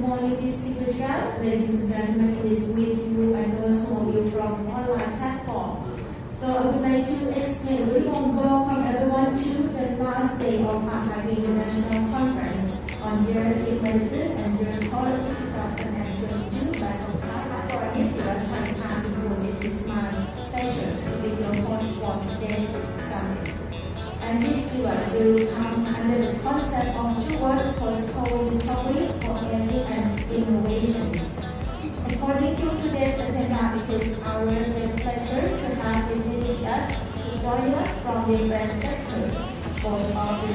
morning, distinguished guests, ladies and gentlemen. It is with you and those who are you from online platform. So I would like to extend a very warm welcome everyone to the last day of APAC International Conference on Geriatric Medicine and Gerontology 2022 by Dr. Nitya Shankar. It is my pleasure to be your host for today's summit. And this tour will come under the concept of towards post-COVID recovery for aging and innovations. According to today's agenda, it is our great pleasure to have distinguished guests to join us from the advanced sector, both of the